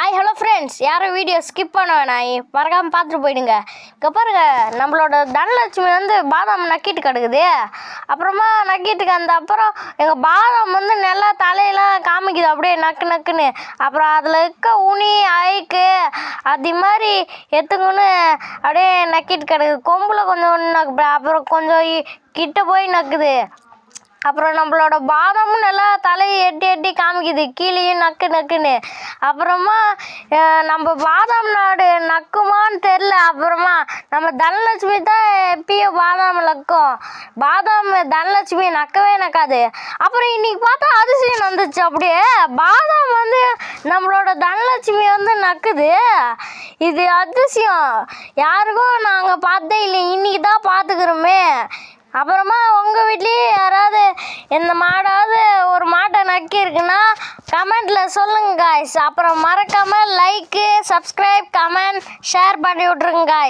Hello friends, யாரும் video skip பண்ண வேணாம், மறக்காமல் பார்த்துட்டு போயிடுங்க. இங்கே பாருங்க, நம்மளோட தனலட்சுமி பாதாம் நக்கிட்டு கிடக்குது. அப்புறமா நக்கிட்டுக்கு அப்புறம் எங்கள் பாதாம் நல்லா தலையெல்லாம் காமிக்குது, அப்படியே நக்கு நக்குன்னு. அப்புறம் அதில் இருக்க உனி ஐக்கு அது மாதிரி எடுத்துக்கொண்டு அப்படியே நக்கிட்டு கிடக்குது. கொம்பில் கொஞ்சம் நக்கு, அப்புறம் கொஞ்சம் கிட்ட போய் நக்குது. அப்புறம் நம்மளோட பாதாமும் நல்லா தலையை எட்டி எட்டி காமிக்குது, கீழேயும் நக்கு நக்குன்னு. அப்புறமா நம்ம பாதாம் நாடு நக்குமான்னு தெரில. அப்புறமா நம்ம தனலட்சுமி தான் எப்பயும் பாதாம் நக்கும். பாதாம் தனலட்சுமி நக்கவே நக்காது. அப்புறம் இன்னைக்கு பார்த்தா அதிசயம் வந்துச்சு, அப்படியே பாதாம் நம்மளோட தனலட்சுமி நக்குது. இது அதிசயம், யாருக்கும் நாங்கள் பார்த்தே இல்லை, இன்னைக்கு தான் பார்த்துக்கிறோமே. அப்புறமா உங்கள் வீட்லேயும் யாராவது இந்த மாடாவது ஒரு மாட்டை நக்கி இருக்குன்னா கமெண்ட்டில் சொல்லுங்க காய்ஸ். அப்புறம் மறக்காமல் லைக்கு, சப்ஸ்கிரைப், கமெண்ட், ஷேர் பண்ணி விட்ருங்க காய்ஸ்.